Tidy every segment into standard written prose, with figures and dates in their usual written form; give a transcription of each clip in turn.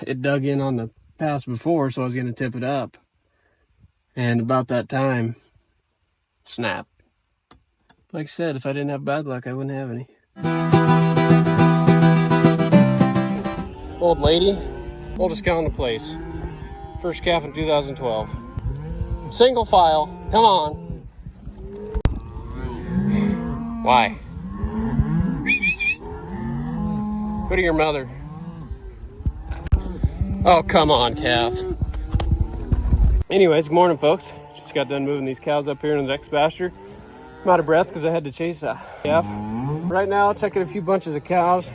It dug in on the pass before, so I was going to tip it up. And about that time, snap. Like I said, if I didn't have bad luck, I wouldn't have any. Old lady, oldest cow in the place. First calf in 2012. Single file, come on. Why? Go to your mother. Oh, come on, calf. Anyways, good morning, folks. Just got done moving these cows up here in the next pasture. I'm out of breath because I had to chase a calf. Right now, checking a few bunches of cows,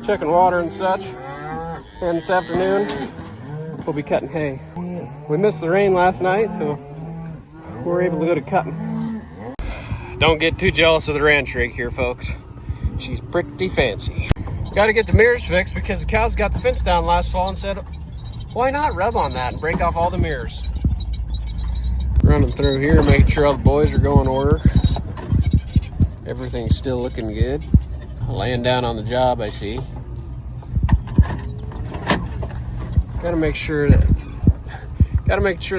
checking water and such. And this afternoon, we'll be cutting hay. We missed the rain last night, so we were able to go to cutting. Don't get too jealous of the ranch rig here, folks. She's pretty fancy. Got to get the mirrors fixed because the cows got the fence down last fall and said, why not rub on that and break off all the mirrors? Running through here, making sure all the boys are going to work. Everything's still looking good. Laying down on the job, I see. Got to make sure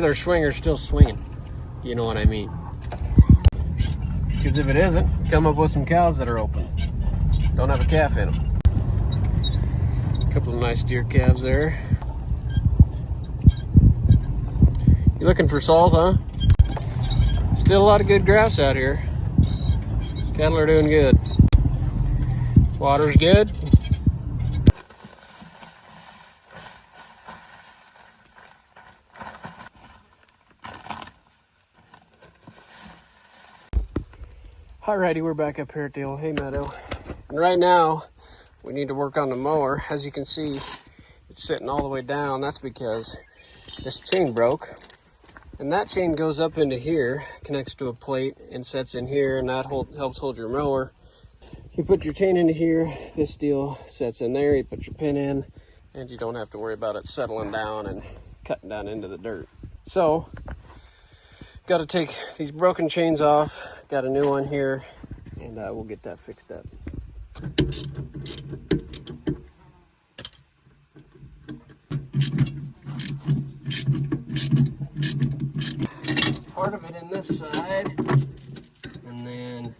their swinger's still swinging. You know what I mean? Because if it isn't, come up with some cows that are open. Don't have a calf in them. A couple of nice deer calves there. You looking for salt, huh? Still a lot of good grass out here. Cattle are doing good. Water's good. Alrighty, we're back up here at the old hay meadow. And right now, we need to work on the mower. As you can see, it's sitting all the way down. That's because this chain broke. And that chain goes up into here, connects to a plate, and sets in here, and that helps hold your mower. You put your chain into here, this steel sets in there, you put your pin in, and you don't have to worry about it settling down and cutting down into the dirt. So, got to take these broken chains off, got a new one here, and we'll get that fixed up. Part of it in this side, and then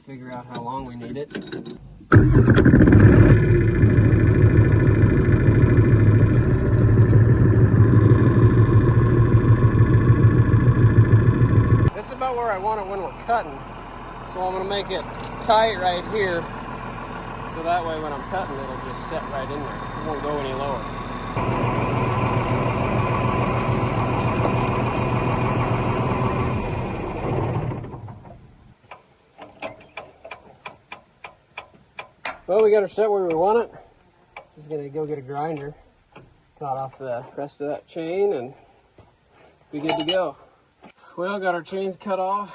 figure out how long we need it. This is about where I want it when we're cutting, so I'm going to make it tight right here, so that way when I'm cutting it'll just set right in there. It won't go any lower. Well, we got her set where we want it. Just gonna go get a grinder, cut off the rest of that chain, and be good to go. Well, got our chains cut off,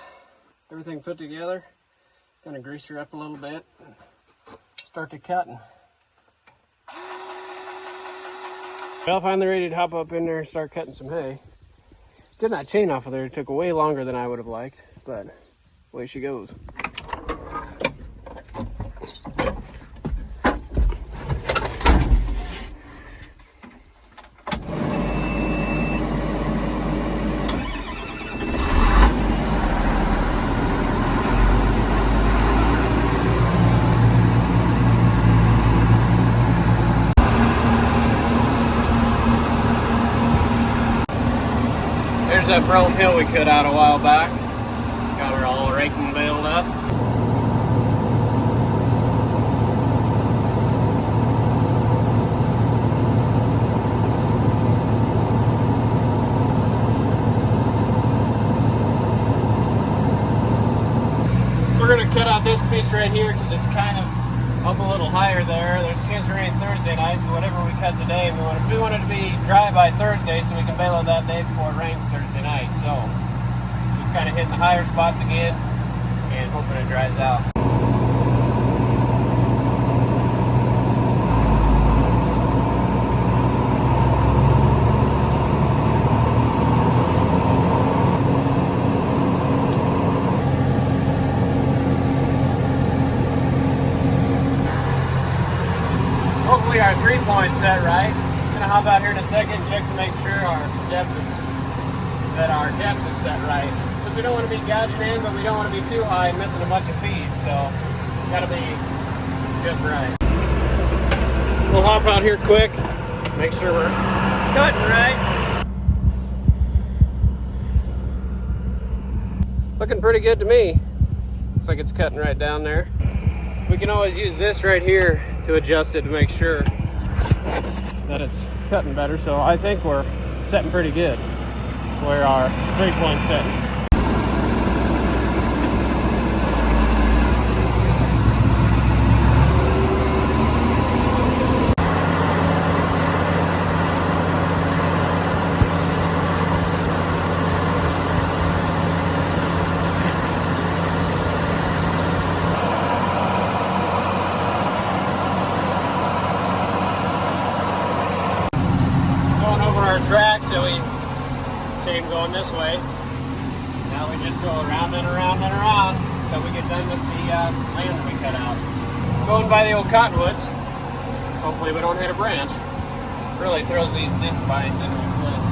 everything put together. Gonna grease her up a little bit, and start to cutting. Well, finally ready to hop up in there and start cutting some hay. Getting that chain off of there took way longer than I would have liked, but away she goes. There's that brome hill we cut out a while back. Got her all raked and baled up. We're going to cut out this piece right here because it's kind of up a little higher there. There's a chance of rain Thursday night, so whatever we cut today, we want it to be dry by Thursday so we can bale it that day before it rains Thursday night. So just kind of hitting the higher spots again and hoping it dries out. Hopefully our 3-point set right. gonna hop out here in a second, check to make sure our depth is set right. Because we don't want to be gouging in, but we don't want to be too high and missing a bunch of feed. So gotta be just right. We'll hop out here quick, make sure we're cutting right. Looking pretty good to me. Looks like it's cutting right down there. We can always use this right here to adjust it to make sure that it's cutting better. So I think we're setting pretty good where our 3-point setting. Track, so we came going this way. Now we just go around and around and around until we get done with the land that we cut out. Going by the old cottonwoods. Hopefully we don't hit a branch. Really throws these disc bines into a twist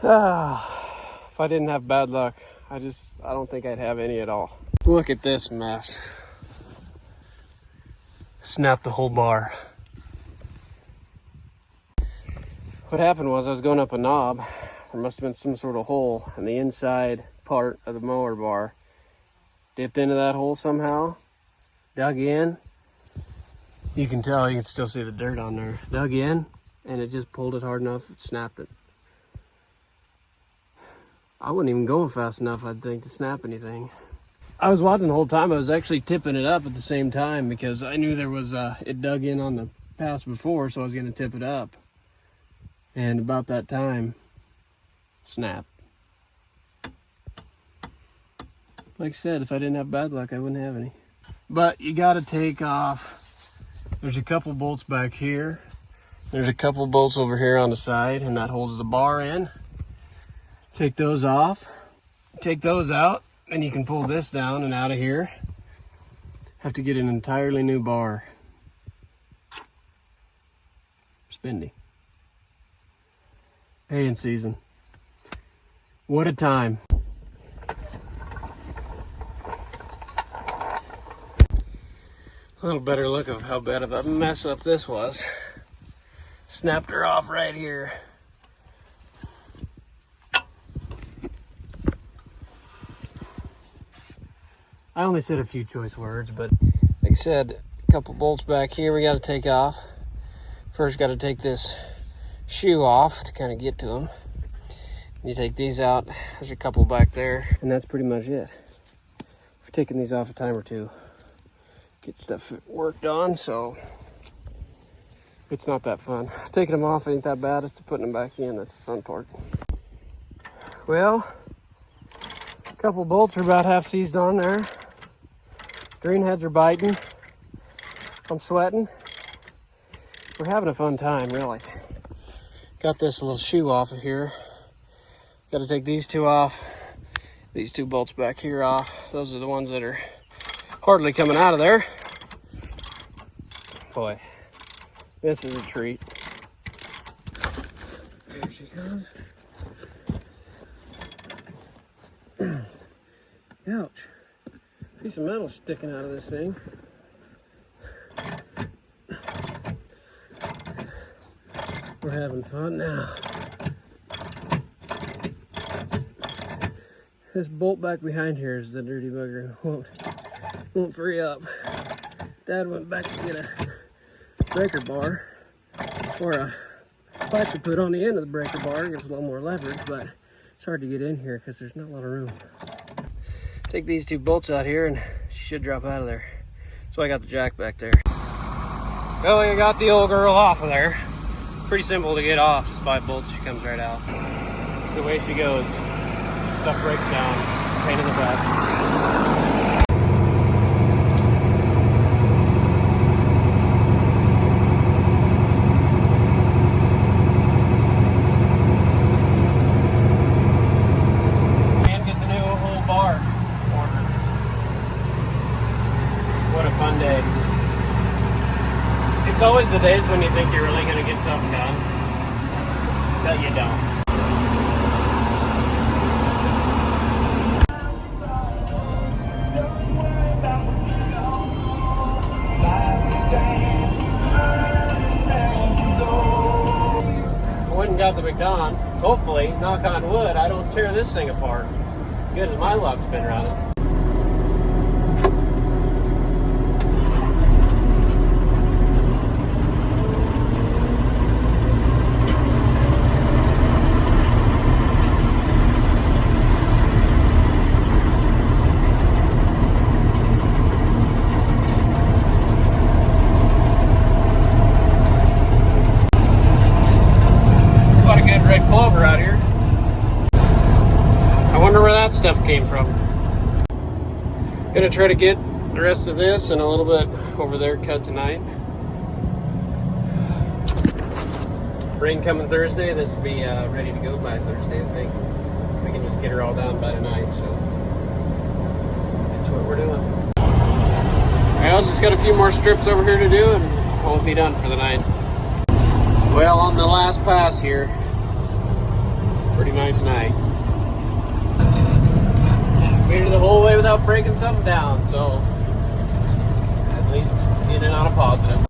here. If I didn't have bad luck, I don't think I'd have any at all. Look at this mess. Snapped the whole bar. What happened was I was going up a knob. There must have been some sort of hole, and the inside part of the mower bar dipped into that hole somehow, dug in. You can tell, you can still see the dirt on there. Dug in, and it just pulled it hard enough, it snapped it. I wasn't even going fast enough, I'd think, to snap anything. I was watching the whole time. I was actually tipping it up at the same time because I knew there was it dug in on the pass before, so I was going to tip it up. And about that time, snap. Like I said, if I didn't have bad luck, I wouldn't have any. But you got to take off. There's a couple bolts back here. There's a couple bolts over here on the side, and that holds the bar in. Take those off. Take those out. And you can pull this down and out of here. Have to get an entirely new bar. Spendy. Haying season. What a time. A little better look of how bad of a mess up this was. Snapped her off right here. I only said a few choice words, but like I said, a couple bolts back here we got to take off. First got to take this shoe off to kind of get to them. You take these out, there's a couple back there, and that's pretty much it. We're taking these off a time or two. Get stuff worked on, so it's not that fun. Taking them off ain't that bad, it's putting them back in, that's the fun part. Well, a couple bolts are about half seized on there. Green heads are biting. I'm sweating. We're having a fun time, really. Got this little shoe off of here. Got to take these two off. These two bolts back here off. Those are the ones that are hardly coming out of there. Boy, this is a treat. There she goes. Ouch. Piece of metal sticking out of this thing. We're having fun now. This bolt back behind here is the dirty bugger. Won't free up. Dad went back to get a breaker bar or a pipe to put on the end of the breaker bar. Gives a little more leverage, but it's hard to get in here because there's not a lot of room. Take these two bolts out here and she should drop out of there. So I got the jack back there. Well, I got the old girl off of there. Pretty simple to get off, just 5 bolts, she comes right out. That's the way she goes. Stuff breaks down, it's a pain in the butt. What a fun day. It's always the days when you think you're really going to get something done that you don't. Got the McDon. Hopefully, knock on wood, I don't tear this thing apart. Good as my luck's been running. Clover out here. I wonder where that stuff came from. Gonna try to get the rest of this and a little bit over there cut tonight. Rain coming Thursday. This will be ready to go by Thursday, I think. If we can just get her all done by tonight, so that's what we're doing. Well, just got a few more strips over here to do and we'll be done for the night. Well, on the last pass here. Pretty nice night. Made it the whole way without breaking something down, so at least in and on a positive.